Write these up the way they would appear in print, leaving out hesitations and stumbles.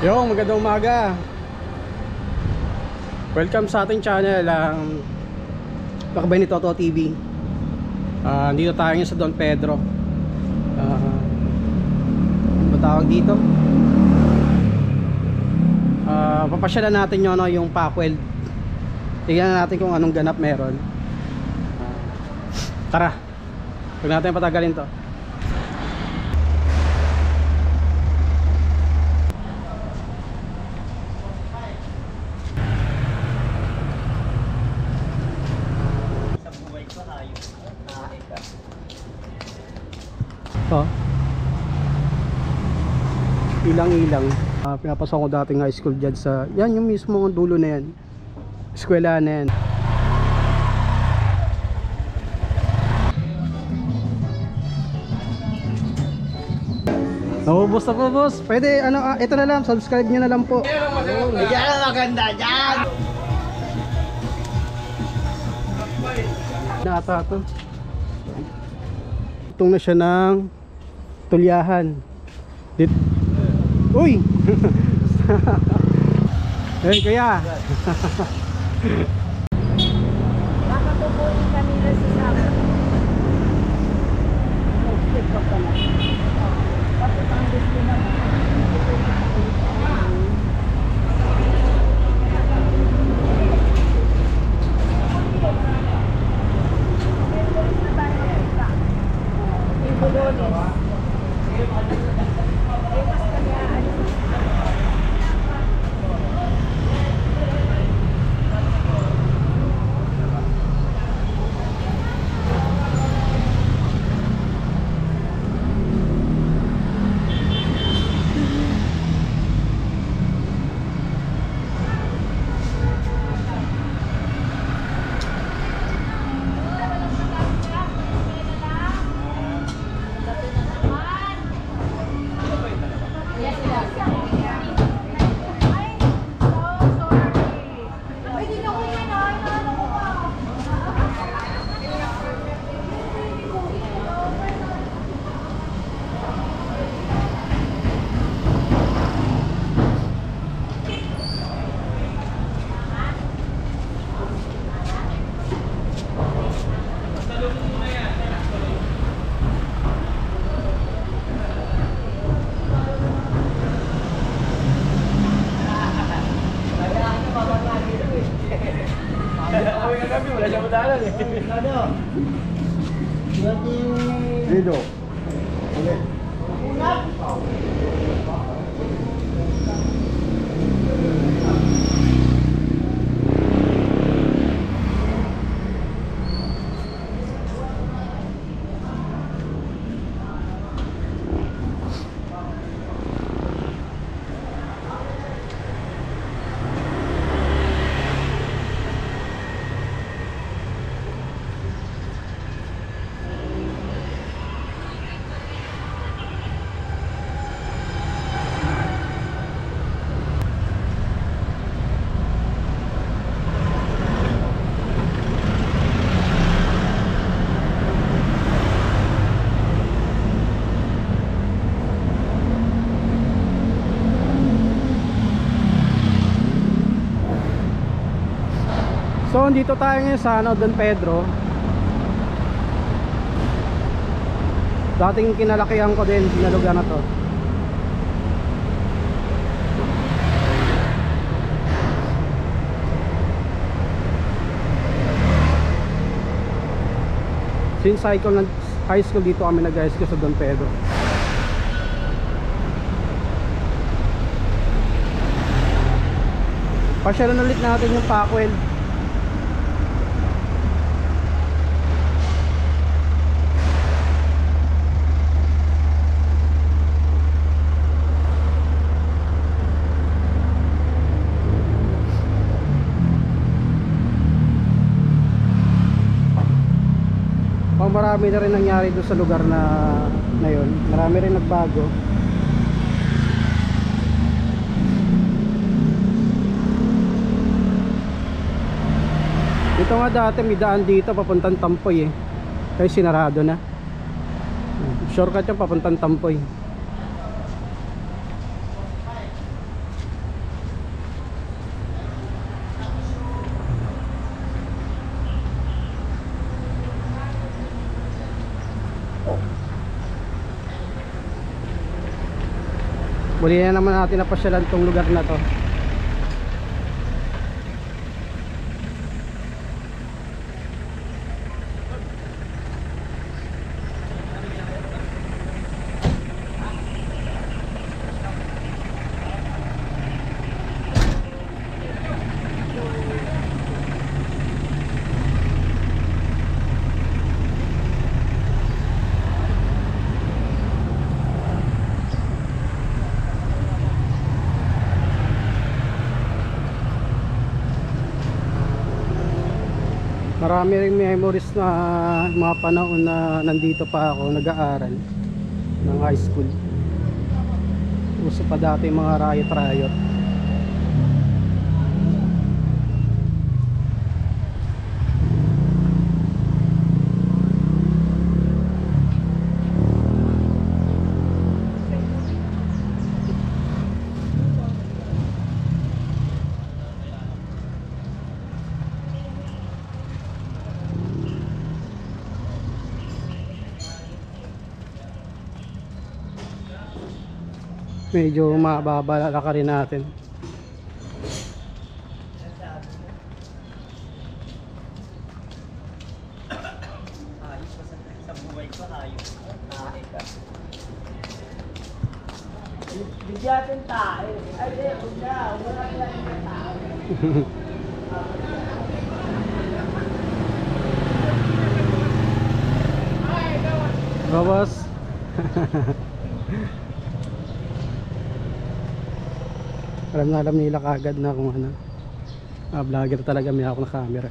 Yo, magandang umaga. Welcome sa ating channel Lakbay ni Toto TV. Dito tayo ngayon sa Don Pedro. Ano ba tawag dito? Papasyalan natin yung Packweld. Tignan natin kung anong ganap meron. Tara, huwag natin patagalin to. Oh. Ilang-ilang. Pinapasok ko dating high school dyan sa... Yan yung mismo ang dulo na yan. Eskwela na yan. Naubos na po, boss. Pwede, ito na lang. Subscribe nyo na lang po. Yan ang maganda dyan! Naata ito. Itong na siya ng tulyahan. Uy! Hey, kaya! Baka tubuin kanila si Saka. Tapos ang gusto naman. Wala siya madalan eh. Dito. So, dito tayo ngayon sa Don Pedro. Dating kinalakihan ko din na lugar na to. Since high school dito kami nag-high school sa Don Pedro. Pasyalan ulit natin yung Packweld. Marami na rin nangyari doon sa lugar na yun. Marami rin nagbago. Ito nga dati may daan dito papuntang Tampoy eh. Kaya sinarado na. Shortcut yung papuntang Tampoy. Muli na naman natin napasyalan tong lugar na to. Marami ring memories na mga panahon na nandito pa ako nag-aaral ng high school. Uso pa dati mga riot. Medyo mababa rin natin. Sa buhay ko, ayos. Bigyan tayo. Ay, di, huwag na. Huwag na lang yung tao. Babas. Alam nila kagad na kung ano, vlogger talaga, may ako na camera.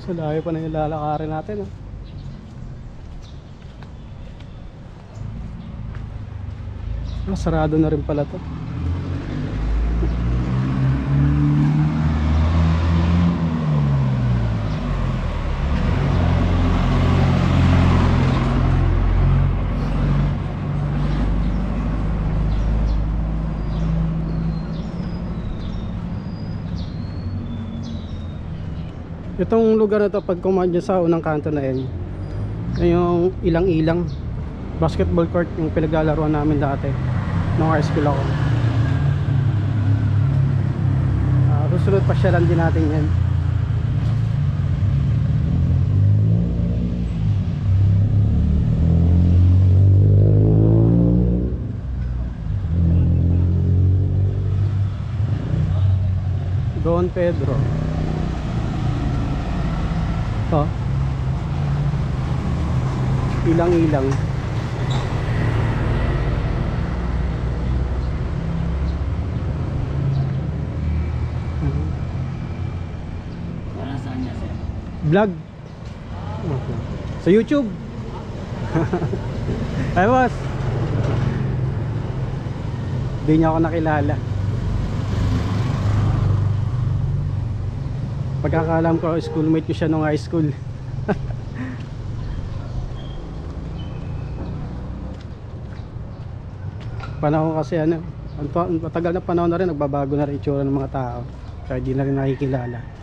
So layo pa na yung lalakarin natin, sarado na rin pala to. Itong lugar na to, pag kumadya sa unang kanto na yan, yung ilang-ilang basketball court yung pinaglalaroan namin dati nung high school ako. Susunod pasyalan din natin yan. Don Pedro. Ito, ilang-ilang. Saan niya, sir? Vlog sa YouTube. Ay boss, di niya ako nakilala. Pagkakalam ko, schoolmate ko siya nung high school. Panahon kasi ano, matagal na panahon na rin, nagbabago na rin itsura ng mga tao, kaya di na rin nakikilala.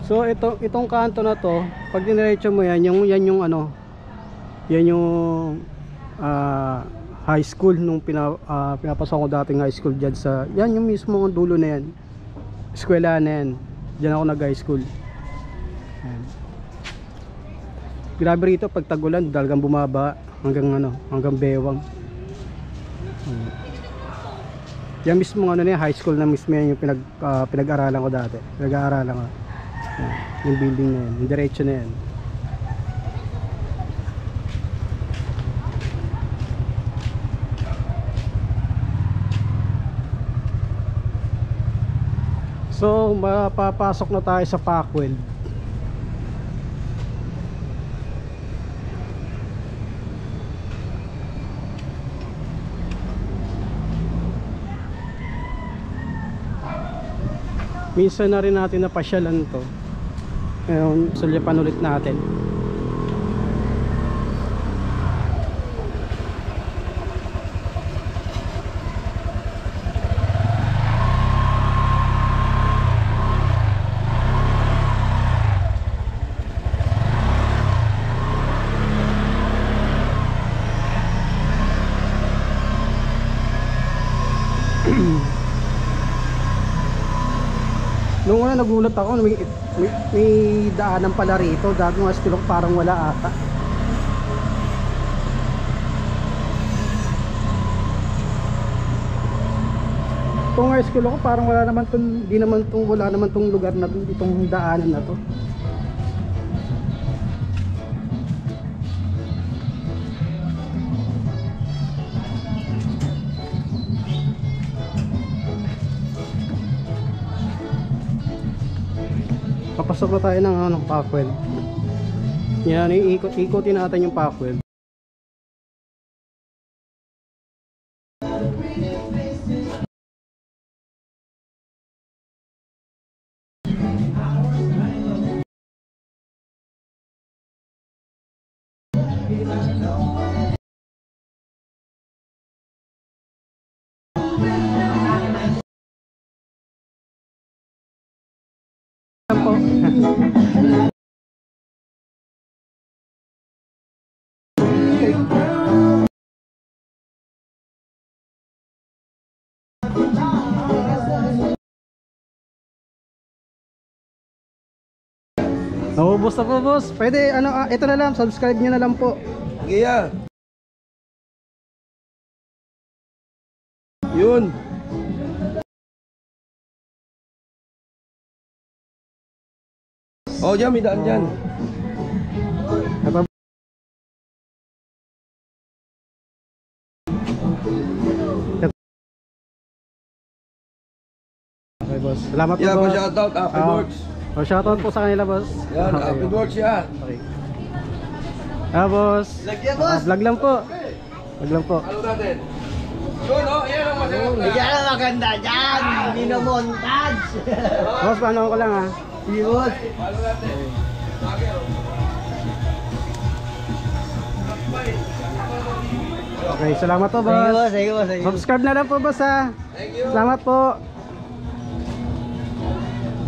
So itong kanto na to, pag diniretso mo yan, yan yung ano, yan yung high school nung pinapasok ko dating high school diyan sa, yan yung mismo dulo na yan. Eskwela na yan. Diyan ako nag-high school. Yan. Grabe rito pag tagulan, talagang bumaba hanggang ano, hanggang bewang. Yan mismo ano na high school na mismo yan yung pinag-aralan ko dati. Pinag-aaralan ko. Yung building na yan, yung diretso na yan. So mapapasok na tayo sa Packwell. Minsan na rin natin napasyalan to. Ngayon, sulyapan ulit natin. Nung una nagulat ako, may daanan pala rito. Dati mga estilo parang wala ata. Itong high school ako parang wala naman tong, wala naman tong lugar na itong daanan na to. Papasok na tayo ng Pacquiao. Yan, ikutin natin yung Pacquiao. Naubos na po, boss. Pwede, ito na lang, subscribe nyo na lang po. Yeah. Yun. Oh, dyan, may daan dyan. Ito. Okay, boss. Salamat po, Yeah, boss. pa-shoutout, Happy Works. Shoutout po sa kanila, boss. Yan, Okay, Happy Works yan. Okay. Boss. Lagyan, boss. Vlog lang po. Vlog lang po. Ano natin? Yun, oh, yan ang masarap. Yan ang maganda dyan. Minomontage. Boss, paano ko lang ha? Yun. Ano natin? Okay, salamat po, boss. Thank you. Subscribe na lang po, boss ha. Thank you. Salamat po.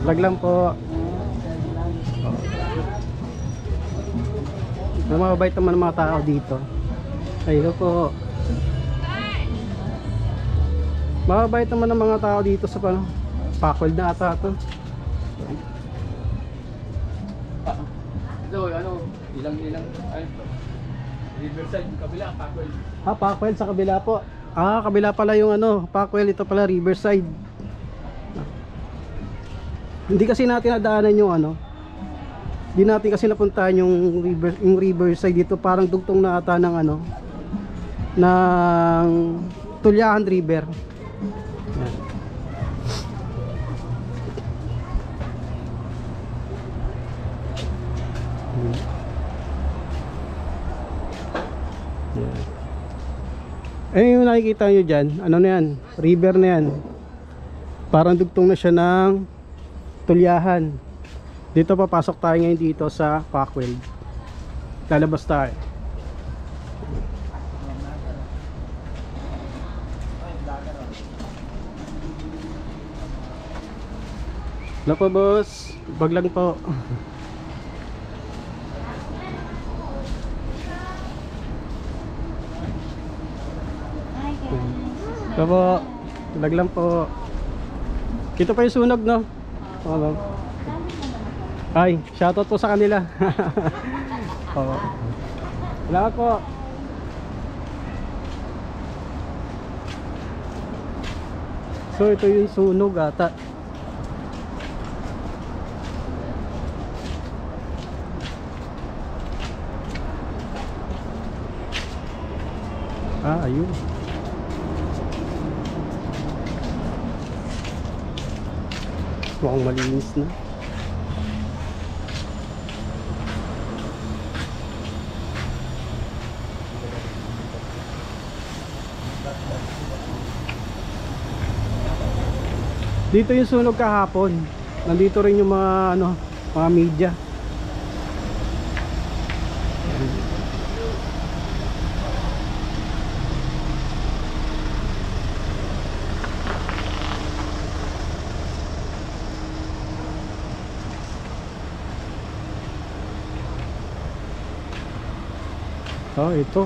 Vlog lang po. Mababait naman ang mga tao dito. Ayun po. Mababait naman ang mga tao dito sa Pacquiao na ata ito. Ito, ano, ilang, ay, Riverside, kabila, Pacquiao. Pacquiao sa kabila po. Kabila pala yung Pacquiao, ito pala Riverside. Hindi kasi natin nadaanan yung hindi natin kasi napuntahan yung Riverside dito, parang dugtong na ata ng ng Tulyahan River. Yan. Yung nakikita nyo dyan, ano na yan, river na yan, parang dugtong na siya ng Tulyahan. Dito papasok tayo ngayon dito sa Pacquiao. Lalabas tayo. Hello po, boss. Bag lang po. Hello po. Bag lang po. Ito pa yung sunog, no? Ay, shoutout po sa kanila. Salamat po. So ito yung sunog ata. Ayun. Mukhang malinis na. Dito yung sunog kahapon. Nandito rin yung mga ano, mga media. Oh, ito.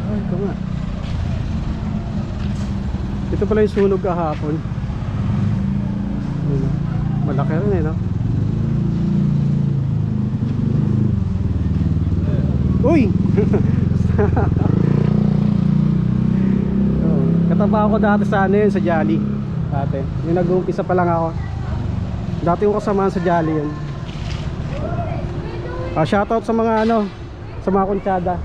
Ah, ito nga. Ito pala yung sunog kahapon. Ayun, malaki rin no? Uy! Oh, kataba ako dati sa ano yun, sa Jolly. Dati. Yung nag-uumpisa pa lang ako. Dati yung kasamaan sa Jolly yun. Shoutout sa mga ano, sa mga konsyada.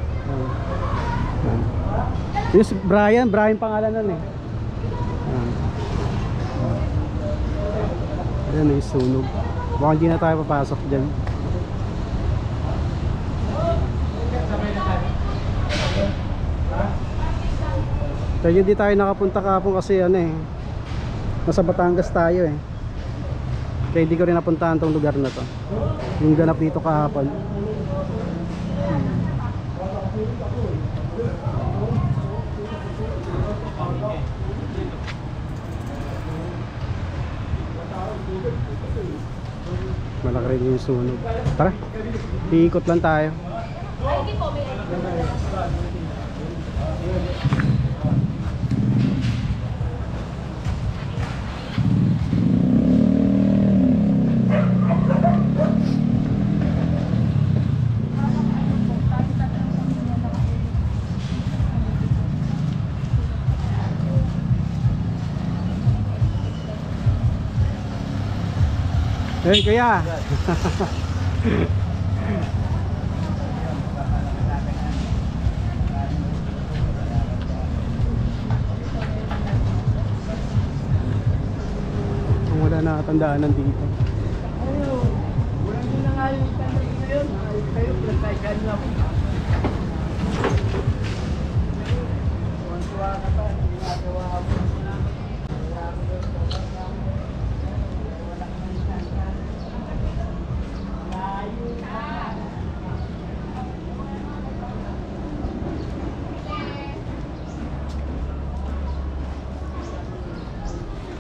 Yung si Brian pangalan nun eh. Ayan yung sunog. Baka hindi na tayo papasok dyan. Kaya hindi tayo nakapunta kahapon kasi ano eh, nasa Batangas tayo eh. Kaya hindi ko rin napuntahan tong lugar na to. Yung ganap dito kahapon. Malaki rin yung sunog. Tara, iikot lang tayo. Hey kuya. Wala na katandaanan dito. Ayun. Wala nyo na nga yung tanong ngayon. Ay, kayo, plataykan lang. Tuwan-tuwa ka pa. Ginagawa mo.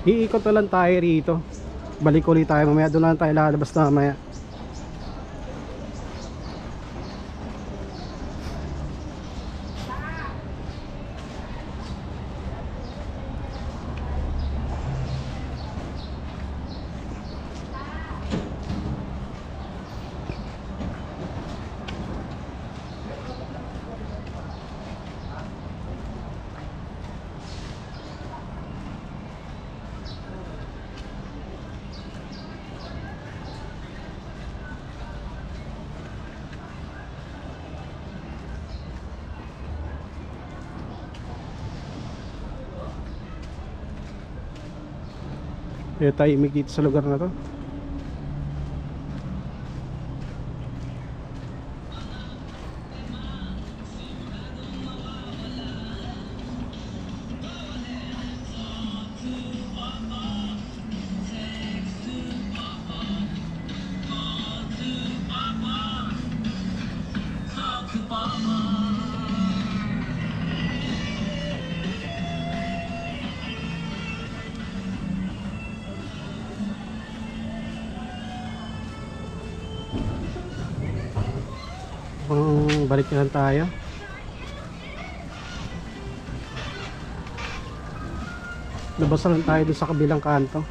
Iikot na lang tayo rito. Balik ulit tayo mamaya. Doon lang tayo lalabas na mamaya. Tahimik dito sa lugar na to. Balik na lang tayo. Labas na lang tayo doon sa kabilang kanto.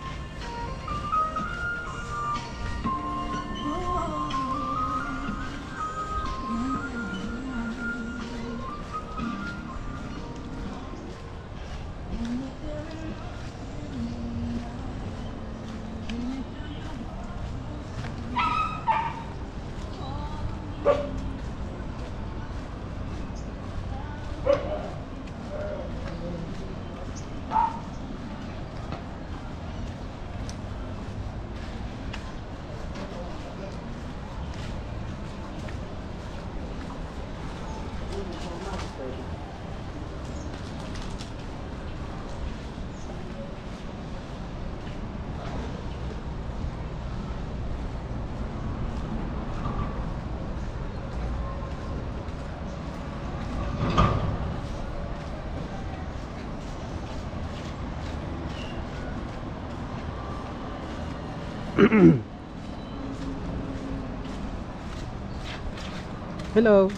Hello.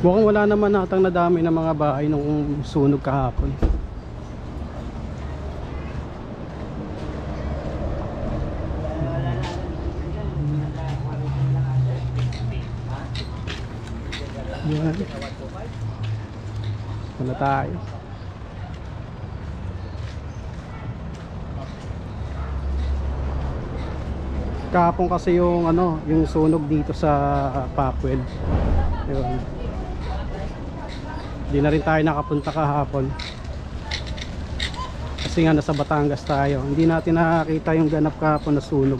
Mukhang wala naman natang nadami ng mga bahay nung sunog kahapon. Yan. Wala tayo. Kahapon kasi yung ano, yung sunog dito sa Pacquiao. Ayun. Hindi na rin tayo nakapunta kahapon. Kasi nga nasa Batangas tayo. Hindi natin nakakita yung ganap kahapon na sunog.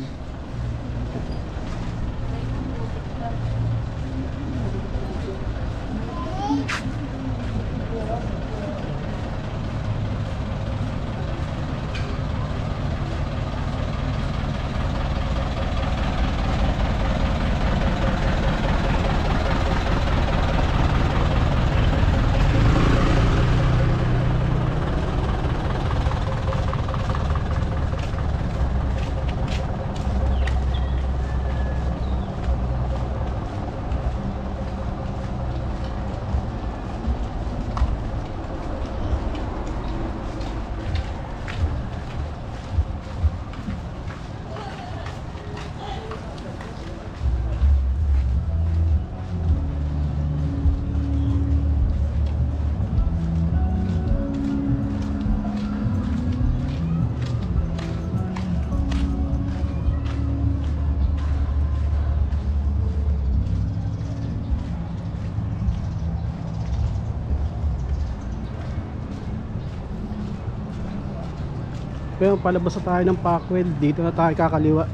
Pero palabas na tayo ng Pacquiao, dito na tayo kakaliwa.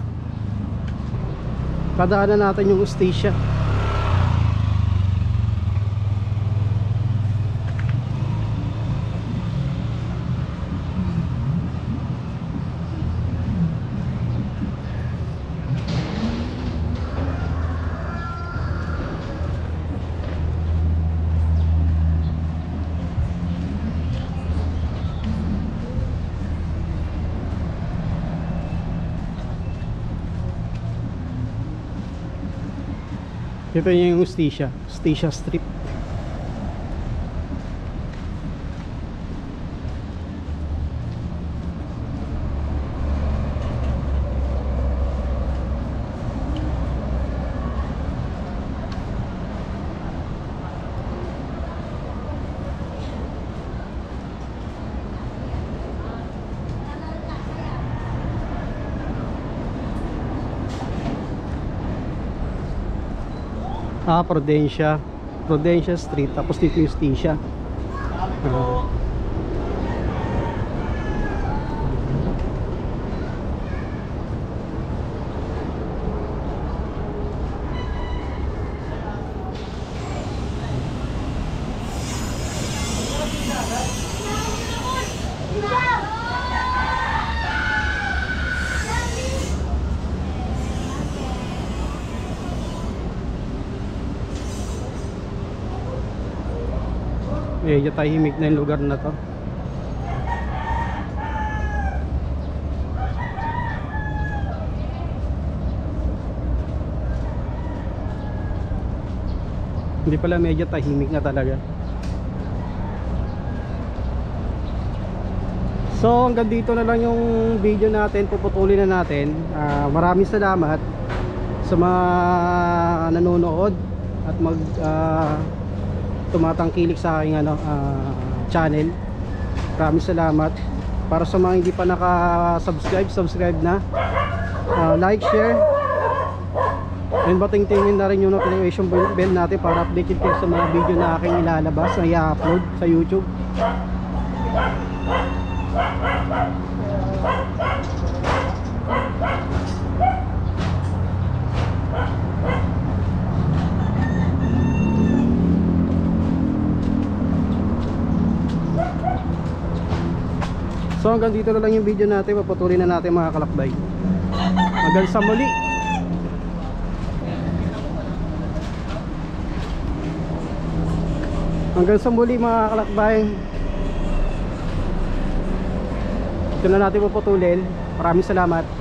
Kadaanan natin yung Ostisya. Ito yung Ostisya Street. Prudencia Street, tapos dito yung Ostisya. Medyo tahimik na yung lugar na to. Hindi pala, medyo tahimik na talaga. So hanggang dito na lang yung video natin. Puputulin na natin. Maraming salamat sa mga nanonood at tumatangkilik sa aking channel. Maraming salamat. Para sa mga hindi pa naka-subscribe, subscribe na. Like, share, and bating-tingin na rin yung notification bell natin para updated kayo sa mga video na aking ilalabas na i-upload sa YouTube. So hanggang dito na lang yung video natin. Papatuloy na natin mga kalakbay. Hanggang sa muli. Hanggang sa muli mga kalakbay. Ito na natin paputulin. Maraming salamat.